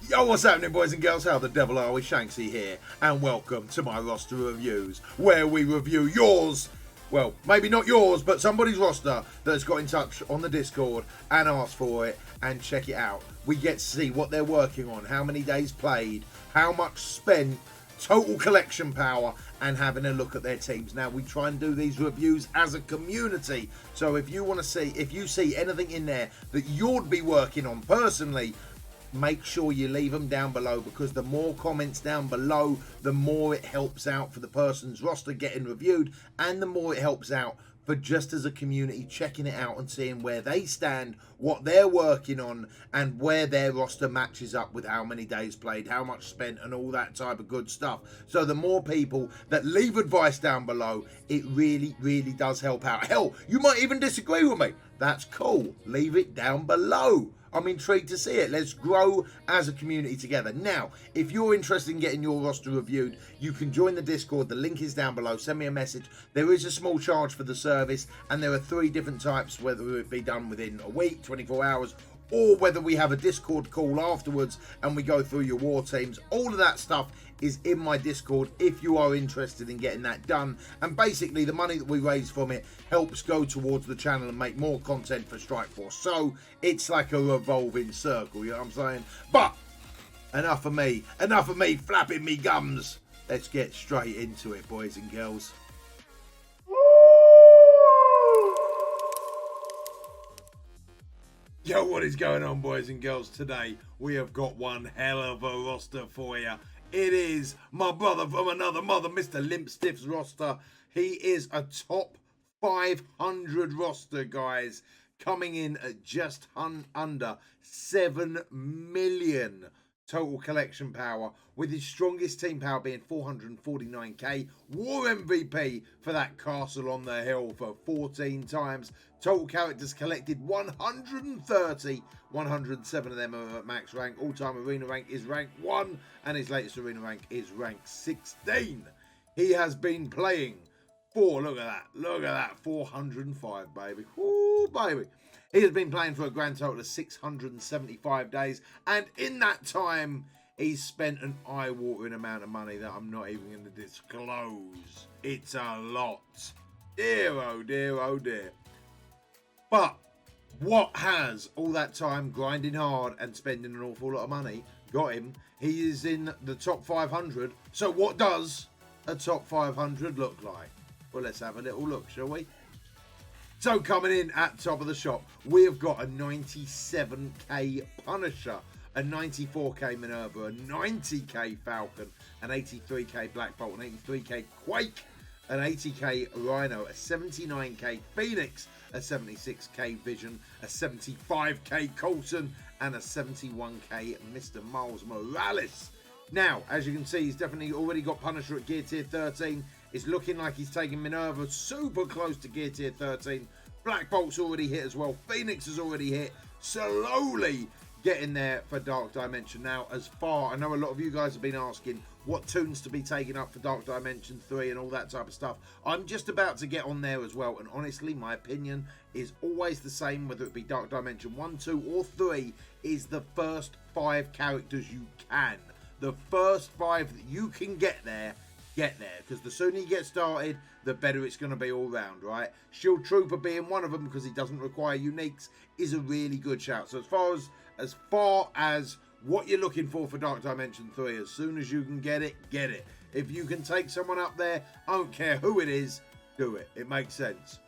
Yo, what's happening, boys and girls? How the devil are we? Shanksy here, and welcome to my roster reviews, where we review yours, well, maybe not yours, but somebody's roster that's got in touch on the Discord and asked for it, and check it out. We get to see what they're working on, how many days played, how much spent, total collection power, and having a look at their teams. Now, we try and do these reviews as a community, so if you want to see, if you see anything in there that you'd be working on personally, make sure you leave them down below, because the more comments down below, the more it helps out for the person's roster getting reviewed, and the more it helps out for just as a community checking it out and seeing where they stand, what they're working on, and where their roster matches up with how many days played, how much spent, and all that type of good stuff. So the more people that leave advice down below, it really, really does help out. Hell, you might even disagree with me. That's cool. Leave it down below. I'm intrigued to see it. Let's grow as a community together. Now, if you're interested in getting your roster reviewed, you can join the Discord. The link is down below. Send me a message. There is a small charge for the service, and there are 3 different types, whether it be done within a week, 24 hours, or whether we have a Discord call afterwards and we go through your war teams. All of that stuff is in my Discord if you are interested in getting that done. And basically, the money that we raise from it helps go towards the channel and make more content for Strike Force. So it's like a revolving circle, you know what I'm saying? But enough of me flapping me gums. Let's get straight into it, boys and girls. Yo, what is going on, boys and girls? Today we have got one hell of a roster for you. It is my brother from another mother, Mr. Limpstiff's roster. He is a top 500 roster, guys, coming in at just under 7 million total collection power, with his strongest team power being 449k. War MVP for that castle on the hill for 14 times. Total characters collected 130. 107 of them are at max rank. All-time arena rank is rank 1, and his latest arena rank is rank 16. He has been playing for, look at that, 405, baby. Woo, baby. He has been playing for a grand total of 675 days, and in that time, he's spent an eye-watering amount of money that I'm not even going to disclose. It's a lot. Dear, oh dear, oh dear. But what has all that time grinding hard and spending an awful lot of money got him? He is in the top 500. So what does a top 500 look like? Well, let's have a little look, shall we? So coming in at top of the shop, we have got a 97k Punisher, a 94k Minerva, a 90k Falcon, an 83k Black Bolt, an 83k Quake, an 80k Rhino, a 79k Phoenix, a 76k Vision, a 75k Coulson, and a 71k Mr. Miles Morales. Now, as you can see, he's definitely already got Punisher at gear tier 13. It's looking like he's taking Minerva super close to gear tier 13. Black Bolt's already hit as well. Phoenix has already hit. Slowly getting there for Dark Dimension. Now, as far, I know a lot of you guys have been asking what tunes to be taken up for Dark Dimension 3 and all that type of stuff. I'm just about to get on there as well. And honestly, my opinion is always the same, whether it be Dark Dimension 1, 2, or 3, is the first 5 characters you can. The first 5 that you can get there, because the sooner you get started, the better it's going to be all round, right? Shield Trooper being one of them, because he doesn't require uniques, is a really good shout. So as far as what you're looking for Dark Dimension 3, as soon as you can get it, get it. If you can take someone up there, I don't care who it is, do it. It makes sense.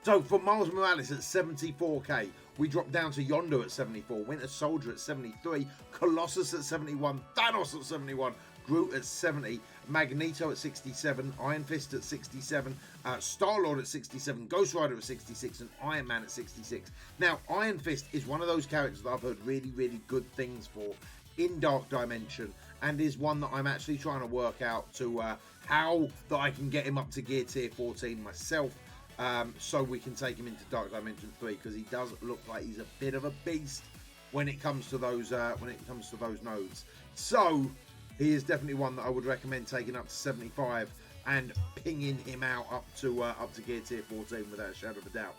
So for Miles Morales at 74k, we drop down to Yondu at 74, Winter Soldier at 73, Colossus at 71, Thanos at 71, Groot at 70, Magneto at 67, Iron Fist at 67, Star-Lord at 67, Ghost Rider at 66, and Iron Man at 66. Now, Iron Fist is one of those characters that I've heard really, really good things for in Dark Dimension, and is one that I'm actually trying to work out to how that I can get him up to gear tier 14 myself, so we can take him into Dark Dimension 3, because he does look like he's a bit of a beast when it comes to those nodes. So he is definitely one that I would recommend taking up to 75 and pinging him out up to gear tier 14 without a shadow of a doubt.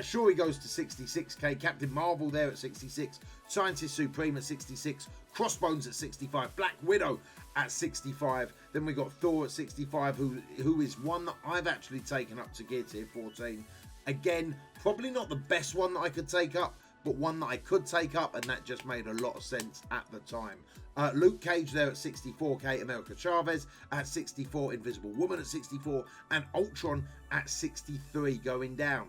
Shuri goes to 66k. Captain Marvel there at 66. Scientist Supreme at 66. Crossbones at 65. Black Widow at 65. Then we got Thor at 65, who is one that I've actually taken up to gear tier 14. Again, probably not the best one that I could take up, but one that I could take up, and that just made a lot of sense at the time. Luke Cage there at 64k, America Chavez at 64, Invisible Woman at 64, and Ultron at 63 going down.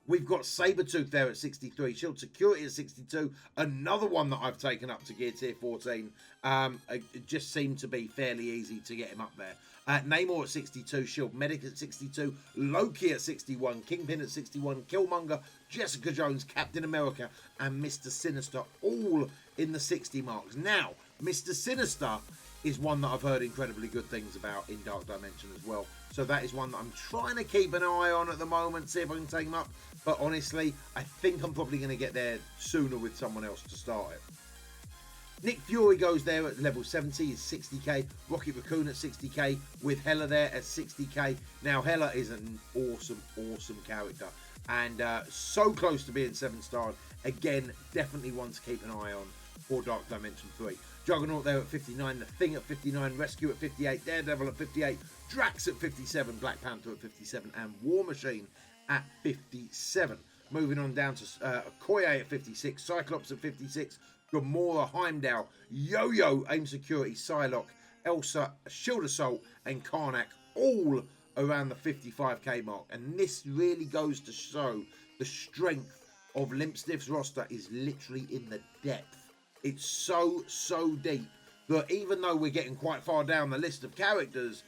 We've got Sabretooth there at 63, Shield Security at 62, another one that I've taken up to gear tier 14. It just seemed to be fairly easy to get him up there. Namor at 62, Shield Medic at 62, Loki at 61, Kingpin at 61, Killmonger, Jessica Jones, Captain America, and Mr. Sinister, all in the 60 marks. Now, Mr. Sinister is one that I've heard incredibly good things about in Dark Dimension as well. So that is one that I'm trying to keep an eye on at the moment, see if I can take him up. But honestly, I think I'm probably going to get there sooner with someone else to start it. Nick Fury goes there at level 70, is 60k. Rocket Raccoon at 60k, with Hela there at 60k. Now, Hela is an awesome, awesome character, and so close to being 7-starred. Again, definitely one to keep an eye on for Dark Dimension 3. Juggernaut there at 59, The Thing at 59, Rescue at 58, Daredevil at 58, Drax at 57, Black Panther at 57, and War Machine at 57. Moving on down to Okoye at 56, Cyclops at 56, Gamora, Heimdall, Yo-Yo, AIM Security, Psylocke, Elsa, Shield Assault, and Karnak, all around the 55k mark. And this really goes to show the strength of Limpstiff's roster is literally in the depth. It's so deep that even though we're getting quite far down the list of characters,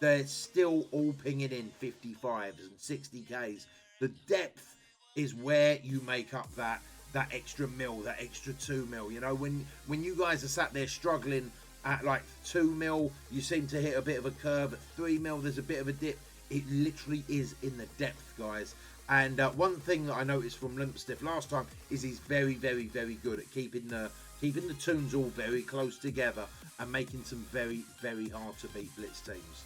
they're still all pinging in 55s and 60ks. The depth is where you make up that extra mil, that extra 2 mil. You know, when you guys are sat there struggling at like 2 mil, you seem to hit a bit of a curve. At 3 mil, there's a bit of a dip. It literally is in the depth, guys. And one thing that I noticed from Limpstiff last time is he's very good at keeping the tunes all very close together and making some very hard to beat blitz teams.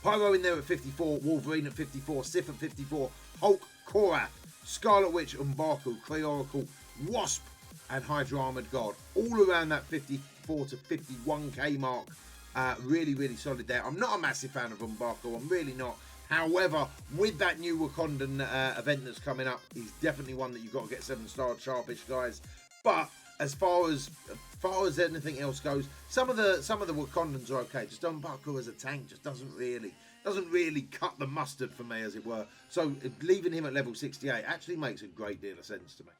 Pyro in there at 54, Wolverine at 54, Sif at 54, Hulk, Korath, Scarlet Witch, M'Baku, Kree Oracle, Wasp, and Hydra Armored God. All around that 54 to 51k mark. Really solid there. I'm not a massive fan of M'Baku, I'm really not. However, with that new Wakandan event that's coming up, he's definitely one that you've got to get 7-star sharpish, guys. But as far as anything else goes, some of the Wakandans are okay. Just M'Baku as a tank just doesn't really cut the mustard for me, as it were. So leaving him at level 68 actually makes a great deal of sense to me.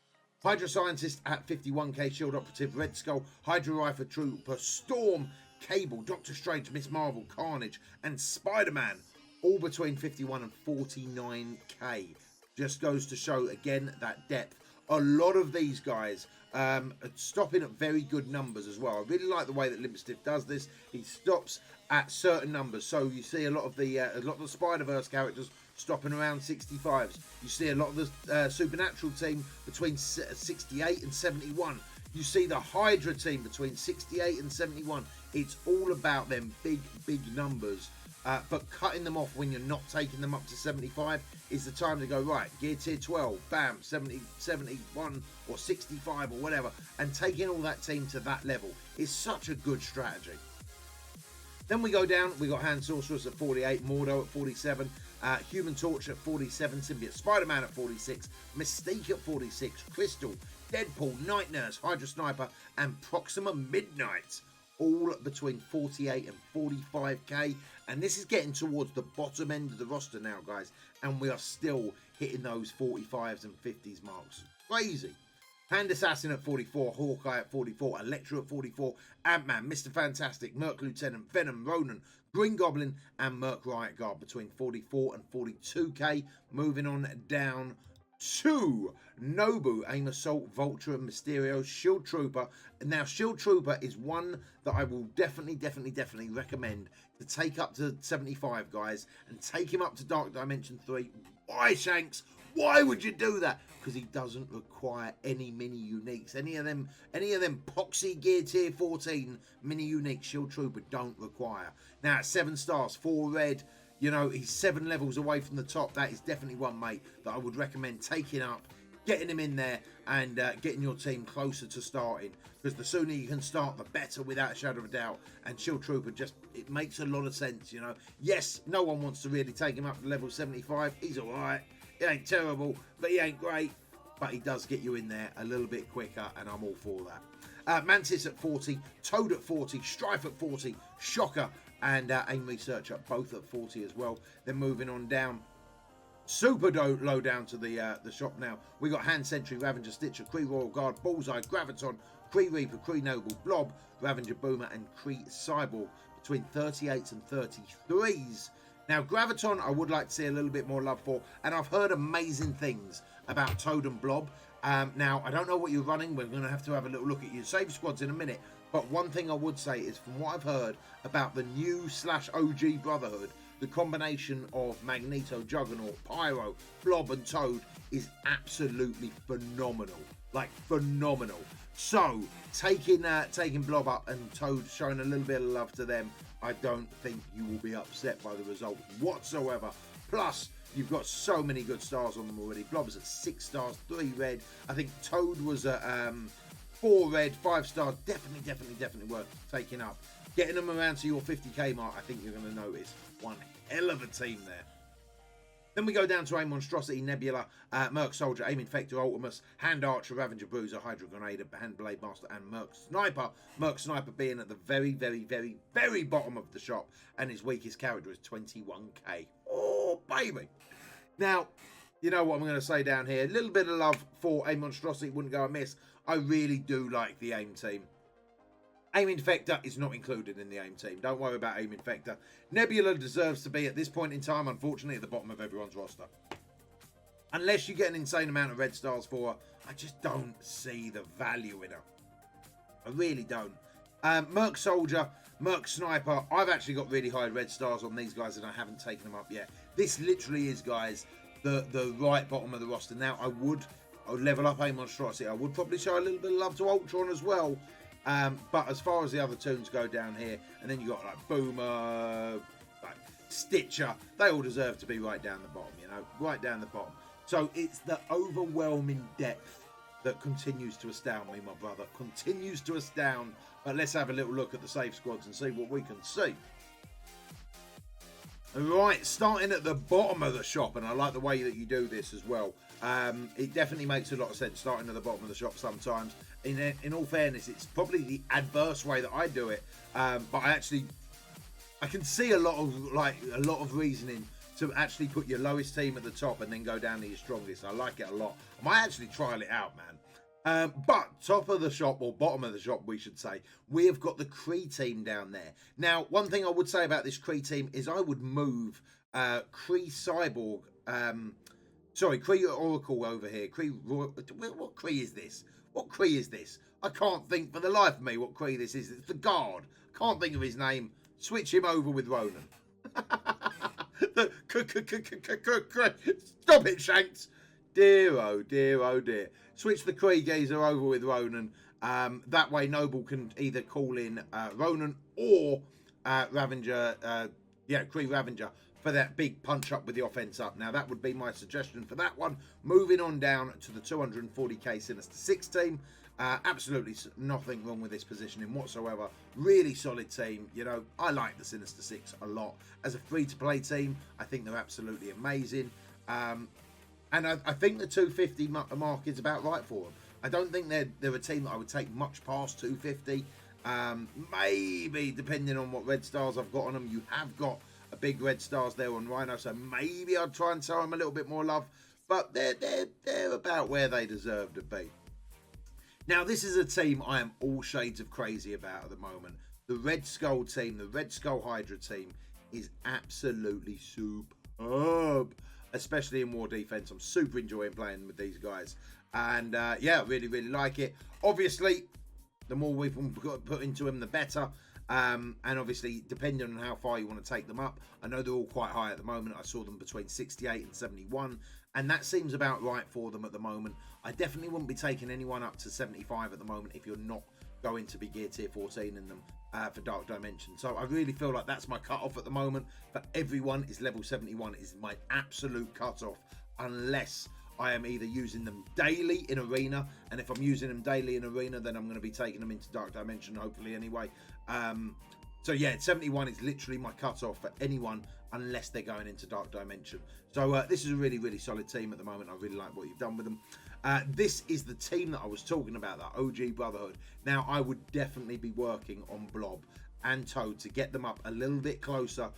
Hydra Scientist at 51k, Shield Operative, Red Skull, Hydra Rifle Trooper, Storm, Cable, Doctor Strange, Miss Marvel, Carnage, and Spider-Man, all between 51 and 49k. Just goes to show again that depth. A lot of these guys stopping at very good numbers as well. I really like the way that Limpstiff does this. He stops at certain numbers, so you see a lot of the Spider-Verse characters stopping around 65s. You see a lot of the Supernatural team between 68 and 71. You see the Hydra team between 68 and 71. It's all about them big numbers. But cutting them off when you're not taking them up to 75 is the time to go, right, gear tier 12, bam, 70, 71 or 65 or whatever, and taking all that team to that level is such a good strategy. Then we go down, we got Hand Sorceress at 48, Mordo at 47, Human Torch at 47, Symbiote Spider-Man at 46, Mystique at 46, Crystal, Deadpool, Night Nurse, Hydra Sniper, and Proxima Midnight, all between 48 and 45k. And this is getting towards the bottom end of the roster now, guys, and we are still hitting those 45s and 50s marks. Crazy. Hand Assassin at 44, Hawkeye at 44, Elektra at 44, Ant-Man, Mr. Fantastic, Merc Lieutenant, Venom, Ronan, Green Goblin, and Merc Riot Guard between 44 and 42k. Moving on down to Nobu, AIM Assault, Vulture, and Mysterio, Shield Trooper. Now, Shield Trooper is one that I will definitely recommend to take up to 75, guys, and take him up to Dark Dimension 3. Why, Shanks? Why would you do that? Because he doesn't require any mini uniques. Any of them poxy gear tier 14 mini uniques Shield Trooper don't require. Now, at 7 stars, 4 red, You know, he's 7 levels away from the top. That is definitely one, mate, that I would recommend taking up, getting him in there, and getting your team closer to starting. Because the sooner you can start, the better, without a shadow of a doubt. And Shield Trooper just, it makes a lot of sense, you know. Yes, no one wants to really take him up to level 75. He's all right. He ain't terrible, but he ain't great. But he does get you in there a little bit quicker, and I'm all for that. Mantis at 40, Toad at 40, Strife at 40, Shocker and Aim Researcher both at 40 as well. Then moving on down, super low down to the shop now. We got Hand Sentry, Ravager, Stitcher, Kree Royal Guard, Bullseye, Graviton, Kree Reaper, Kree Noble, Blob, Ravager Boomer and Kree Cyborg between 38s and 33s. Now, Graviton, I would like to see a little bit more love for, and I've heard amazing things about Toad and Blob. Now, I don't know what you're running. We're going to have a little look at your save squads in a minute. But one thing I would say is, from what I've heard about the new /OG Brotherhood, the combination of Magneto, Juggernaut, Pyro, Blob and Toad is absolutely phenomenal. Like, phenomenal. So, taking Blob up and Toad, showing a little bit of love to them, I don't think you will be upset by the result whatsoever. Plus, you've got so many good stars on them already. Blob's at 6 stars, 3 red. I think Toad was at 4 red, 5 stars. Definitely worth taking up. Getting them around to your 50k mark, I think you're going to notice one hell of a team there. Then we go down to Aim Monstrosity, Nebula, Merc Soldier, Aim Infector, Ultimus, Hand Archer, Ravager Bruiser, Hydra Grenadier, Hand Blade Master, and Merc Sniper. Merc Sniper being at the very bottom of the shop, and his weakest character is 21k. Oh, baby. Now, you know what I'm going to say down here. A little bit of love for Aim Monstrosity wouldn't go amiss. I really do like the Aim team. Aim Infector is not included in the Aim team. Don't worry about Aim Infector. Nebula deserves to be, at this point in time, unfortunately, at the bottom of everyone's roster. Unless you get an insane amount of red stars for her, I just don't see the value in her. I really don't. Merc Soldier, Merc Sniper. I've actually got really high red stars on these guys and I haven't taken them up yet. This literally is, guys, the right bottom of the roster. Now, I would level up Aim Monstrosity. I would probably show a little bit of love to Ultron as well. But as far as the other tunes go down here, and then you got like Boomer, like Stitcher, they all deserve to be right down the bottom, you know, right down the bottom. So it's the overwhelming depth that continues to astound me, my brother, continues to astound. But let's have a little look at the save squads and see what we can see. Right, starting at the bottom of the shop, and I like the way that you do this as well. It definitely makes a lot of sense starting at the bottom of the shop sometimes. In all fairness, it's probably the adverse way that I do it, but I can see a lot of reasoning to actually put your lowest team at the top and then go down to your strongest. I like it a lot. I might actually trial it out, man. But top of the shop, or bottom of the shop, we should say, we have got the Kree team down there. Now, one thing I would say about this Kree team is I would move Kree Cyborg, Kree Oracle over here. What Kree is this? What Kree is this? I can't think for the life of me what Kree this is. It's the guard. Can't think of his name. Switch him over with Ronan. Stop it, Shanks. Dear, oh dear, oh dear. Switch the Kree geezer over with Ronan. That way Noble can either call in Ronan or Ravager, Kree Ravager, for that big punch up with the offense up. Now, that would be my suggestion for that one. Moving on down to the 240k Sinister 6 team. Absolutely nothing wrong with this positioning whatsoever. Really solid team. You know, I like the Sinister 6 a lot. As a free-to-play team, I think they're absolutely amazing. And I think the 250 mark is about right for them. I don't think they're a team that I would take much past 250. Maybe, depending on what red stars I've got on them. You have got a big red stars there on Rhino, so maybe I'd try and show them a little bit more love, but they're about where they deserve to be. Now, this is a team I am all shades of crazy about at the moment. The Red Skull team, the Red Skull Hydra team, is absolutely superb, especially in war defense. I'm super enjoying playing with these guys, and really like it. Obviously, the more we've put into them, the better. And obviously, depending on how far you want to take them up, I know they're all quite high at the moment. I saw them between 68 and 71, and that seems about right for them at the moment. I definitely wouldn't be taking anyone up to 75 at the moment if you're not going to be gear tier 14 in them. for Dark Dimension. So I really feel like that's my cutoff at the moment. For everyone is level 71 is my absolute cutoff, unless I am either using them daily in Arena, and if I'm using them daily in Arena, then I'm going to be taking them into Dark Dimension, hopefully anyway. So yeah, 71 is literally my cutoff for anyone, unless they're going into Dark Dimension. So this is a really, really solid team at the moment. I really like what you've done with them. This is the team that I was talking about, the OG Brotherhood. Now, I would definitely be working on Blob and Toad to get them up a little bit closer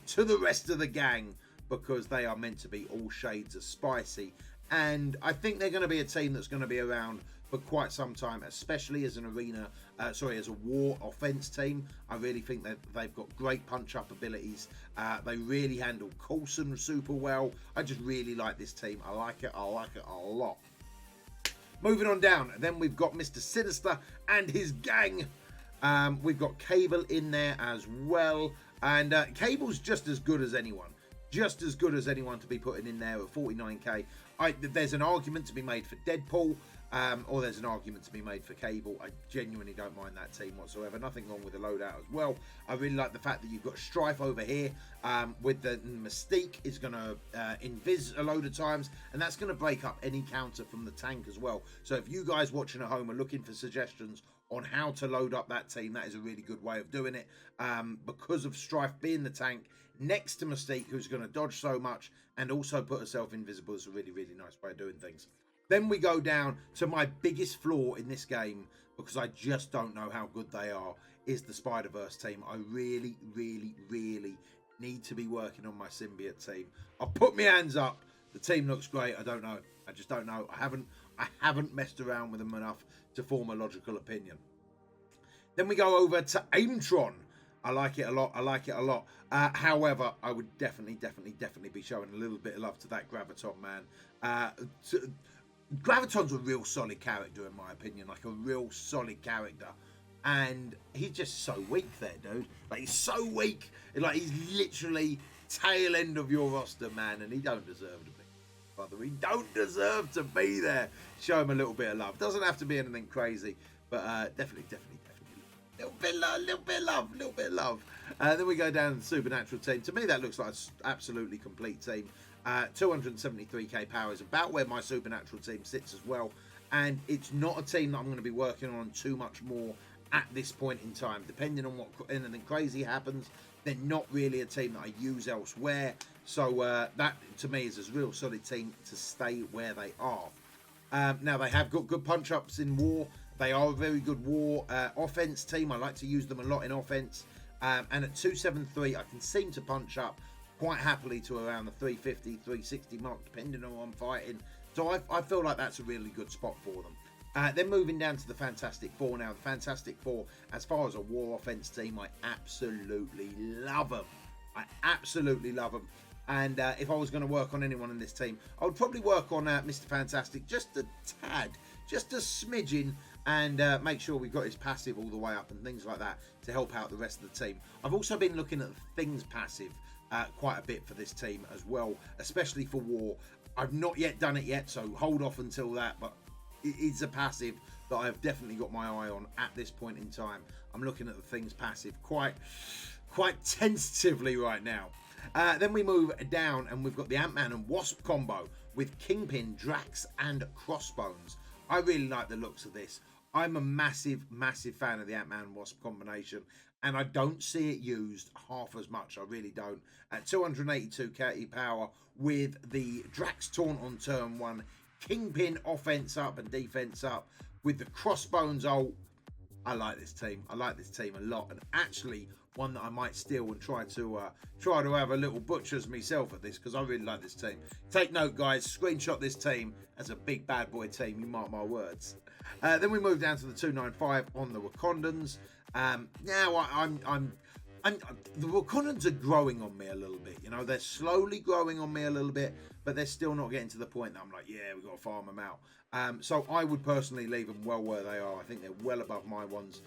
to the rest of the gang, because they are meant to be all shades of spicy. And I think they're going to be a team that's going to be around for quite some time, especially as an arena, as a war offense team. I really think that they've got great punch-up abilities. They really handle Coulson super well. I just really like this team. I like it a lot. Moving on down, then we've got Mr. Sinister and his gang. We've got Cable in there as well. And Cable's just as good as anyone. Just as good as anyone to be putting in there at 49k. There's an argument to be made for Deadpool, or there's an argument to be made for Cable. I genuinely don't mind that team whatsoever. Nothing wrong with the loadout as well. I really like the fact that you've got Strife over here with the Mystique is going to invis a load of times, and that's going to break up any counter from the tank as well. So if you guys watching at home are looking for suggestions on how to load up that team, that is a really good way of doing it, because of Strife being the tank next to Mystique, who's going to dodge so much and also put herself invisible. Is a really, really nice way of doing things. Then we go down to my biggest flaw in this game, because I just don't know how good they are, is the Spider-Verse team. I really, really, really need to be working on my symbiote team. I'll put my hands up. The team looks great. I don't know. I just don't know. I haven't messed around with them enough to form a logical opinion. Then we go over to Aiden Tron. I like it a lot. However, I would definitely be showing a little bit of love to that Graviton, man. Graviton's a real solid character, in my opinion. Like, a real solid character. And he's just so weak there, dude. Like, he's so weak. Like, he's literally tail end of your roster, man. And he don't deserve to be. Brother, he don't deserve to be there. Show him a little bit of love. Doesn't have to be anything crazy. But definitely. Little bit of love. Then we go down to the Supernatural team. To me, that looks like an absolutely complete team. 273k power is about where my Supernatural team sits as well. And it's not a team that I'm going to be working on too much more at this point in time. Depending on what anything crazy happens, they're not really a team that I use elsewhere. So that, to me, is a real solid team to stay where they are. Now, they have got good punch-ups in war. They are a very good war offense team. I like to use them a lot in offense. And at 273, I can seem to punch up quite happily to around the 350, 360 mark, depending on who I'm fighting. So I feel like that's a really good spot for them. Then moving down to the Fantastic Four now. The Fantastic Four, as far as a war offense team, I absolutely love them. And if I was going to work on anyone in this team, I would probably work on Mr. Fantastic just a tad, just a smidgen, and make sure we've got his passive all the way up and things like that to help out the rest of the team. I've also been looking at the Things passive quite a bit for this team as well, especially for war. I've not yet done it yet, so hold off until that, but it is a passive that I've definitely got my eye on at this point in time. I'm looking at the Things passive quite tentatively right now. Then we move down and we've got the Ant-Man and Wasp combo with Kingpin, Drax and Crossbones. I really like the looks of this. I'm a massive fan of the Ant-Man and Wasp combination, and I don't see it used half as much. I really don't. At 282k power with the Drax taunt on turn 1, Kingpin offense up and defense up with the Crossbones ult. I like this team. I like this team a lot, and actually one that I might steal and try to have a little butchers myself at this, because I really like this team. Take note, guys. Screenshot this team as a big bad boy team. You mark my words. Then we move down to the 295 on the Wakandans. Now the Wakandans are growing on me a little bit. You know, they're slowly growing on me a little bit, but they're still not getting to the point that I'm like, yeah, we've got to farm them out. So I would personally leave them well where they are. I think they're well above my ones.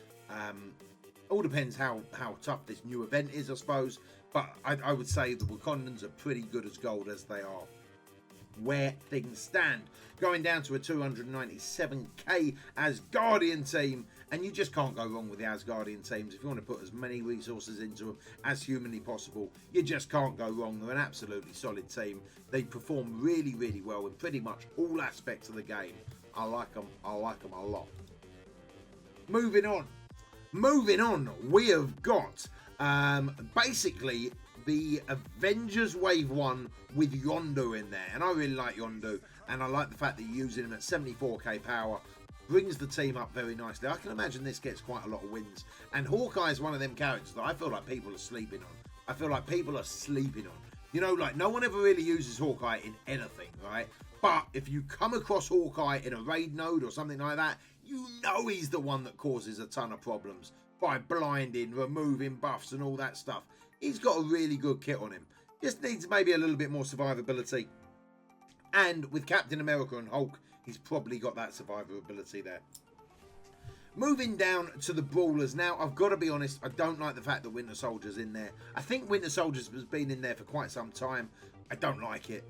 All depends how tough this new event is, I suppose. But I would say the Wakandans are pretty good as gold as they are. where things stand. Going down to a 297k Asgardian team, and you just can't go wrong with the Asgardian teams. If you want to put as many resources into them as humanly possible, you just can't go wrong. They're an absolutely solid team. They perform really, really well in pretty much all aspects of the game. I like them a lot. Moving on, we have got basically the Avengers Wave 1 with Yondu in there. And I really like Yondu, and I like the fact that you're using him at 74k power. Brings the team up very nicely. I can imagine this gets quite a lot of wins. And Hawkeye is one of them characters that I feel like people are sleeping on. You know, like, no one ever really uses Hawkeye in anything, right? But if you come across Hawkeye in a raid node or something like that, you know he's the one that causes a ton of problems by blinding, removing buffs and all that stuff. He's got a really good kit on him. Just needs maybe a little bit more survivability. And with Captain America and Hulk, he's probably got that survivability there. Moving down to the Brawlers now, I've got to be honest, I don't like the fact that Winter Soldier's in there. I think Winter Soldier's has been in there for quite some time. I don't like it.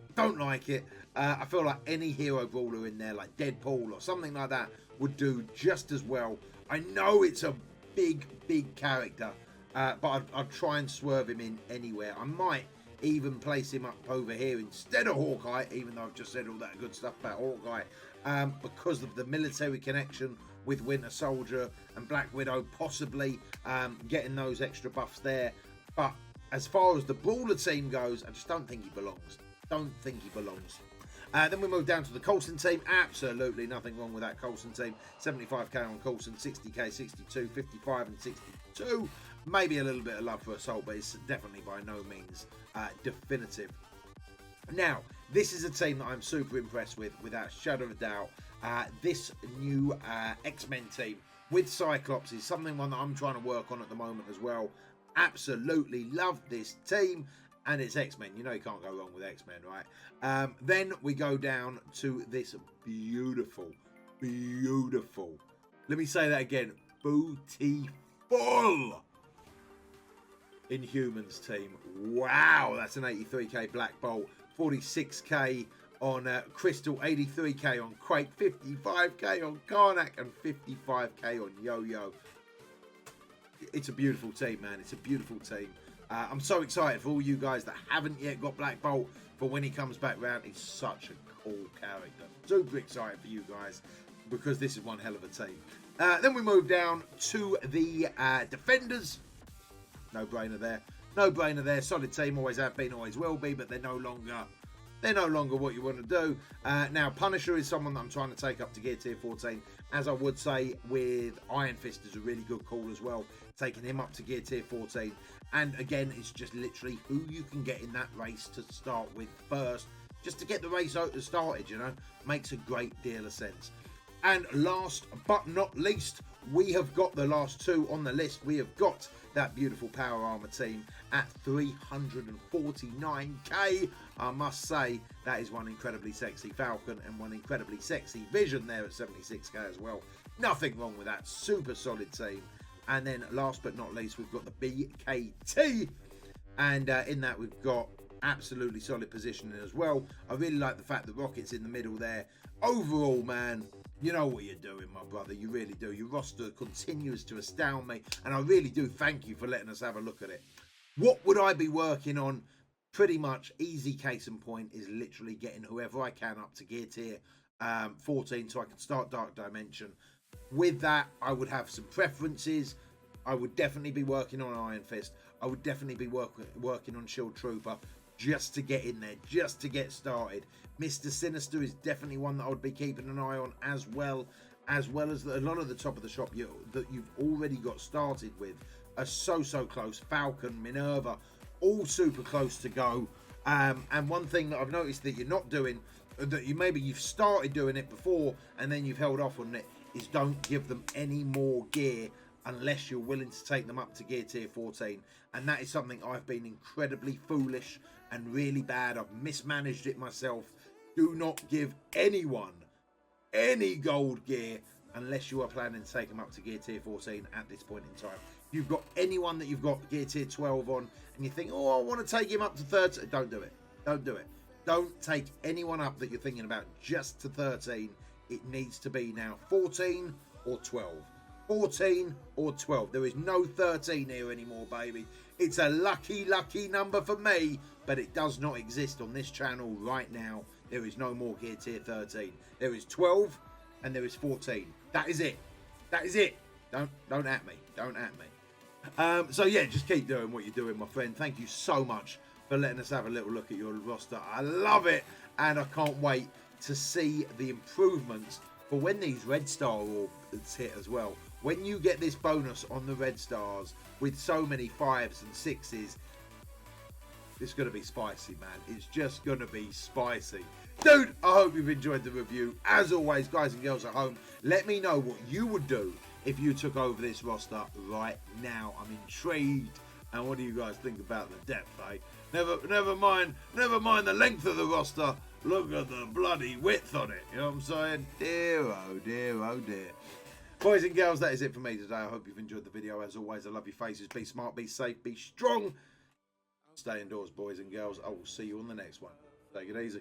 I feel like any hero brawler in there, like Deadpool or something like that, would do just as well. I know it's a big character, but I'd try and swerve him in anywhere. I might even place him up over here instead of Hawkeye, even though I've just said all that good stuff about Hawkeye, because of the military connection with Winter Soldier and Black Widow, possibly getting those extra buffs there. But as far as the Brawler team goes, I just don't think he belongs. Then we move down to the Coulson team. Absolutely nothing wrong with that Coulson team. 75k on Coulson, 60k, 62, 55 and 62. Maybe a little bit of love for Assault, but it's definitely by no means definitive. Now, this is a team that I'm super impressed with, without a shadow of a doubt. This new X-Men team with Cyclops is one that I'm trying to work on at the moment as well. Absolutely love this team, and it's X-Men. You know you can't go wrong with X-Men, right? Then we go down to this beautiful, let me say that again, beautiful Inhumans team. Wow, that's an 83k Black Bolt, 46k on Crystal, 83k on Quake, 55k on Karnak, and 55k on Yo-Yo. It's a beautiful team, man. It's a beautiful team. I'm so excited for all you guys that haven't yet got Black Bolt for when he comes back round. He's such a cool character. Super excited for you guys because this is one hell of a team. Then we move down to the Defenders. No brainer there. Solid team, always have been, always will be, but they're no longer what you want to do. Now, Punisher is someone that I'm trying to take up to gear tier 14. As I would say with Iron Fist is a really good call as well. Taking him up to gear tier 14. And again, it's just literally who you can get in that race to start with first. Just to get the race started, you know. Makes a great deal of sense. And last but not least, we have got the last two on the list. We have got that beautiful Power Armor team at 349k. I must say, that is one incredibly sexy Falcon and one incredibly sexy Vision there at 76k as well. Nothing wrong with that. Super solid team. And then last but not least, we've got the BKT. And in that, we've got absolutely solid positioning as well. I really like the fact that Rocket's in the middle there. Overall, man, you know what you're doing, my brother. You really do. Your roster continues to astound me. And I really do thank you for letting us have a look at it. What would I be working on? Pretty much easy case in point is literally getting whoever I can up to gear tier 14 so I can start Dark Dimension. With that, I would have some preferences. I would definitely be working on Iron Fist. I would definitely be working on Shield Trooper just to get in there, just to get started. Mr. Sinister is definitely one that I would be keeping an eye on, as well as a lot of the top of the shop that you've already got started with are so close. Falcon, Minerva, all super close to go. And one thing that I've noticed that you're not doing, that you've started doing it before and then you've held off on it, is don't give them any more gear unless you're willing to take them up to gear tier 14. And that is something I've been incredibly foolish and really bad. I've mismanaged it myself. Do not give anyone any gold gear unless you are planning to take them up to gear tier 14 at this point in time. If you've got anyone that you've got gear tier 12 on and you think, oh, I want to take him up to 30, don't do it. Don't take anyone up that you're thinking about just to 13. It needs to be now 14 or 12. 14 or 12. There is no 13 here anymore, baby. It's a lucky, lucky number for me, but it does not exist on this channel right now. There is no more gear tier 13. There is 12 and there is 14. That is it. That is it. Don't at me. Don't at me. So yeah, just keep doing what you're doing, my friend. Thank you so much for letting us have a little look at your roster. I love it, and I can't wait to see the improvements for when these red star orbs hit as well. When you get this bonus on the red stars with so many 5s and 6s, it's going to be spicy, man. It's just going to be spicy. Dude, I hope you've enjoyed the review. As always, guys and girls at home, let me know what you would do if you took over this roster right now. I'm intrigued. And what do you guys think about the depth, eh? Never mind the length of the roster. Look at the bloody width on it. You know what I'm saying? Dear, oh dear, oh dear. Boys and girls, that is it for me today. I hope you've enjoyed the video. As always, I love your faces. Be smart, be safe, be strong. Stay indoors, boys and girls. I will see you on the next one. Take it easy.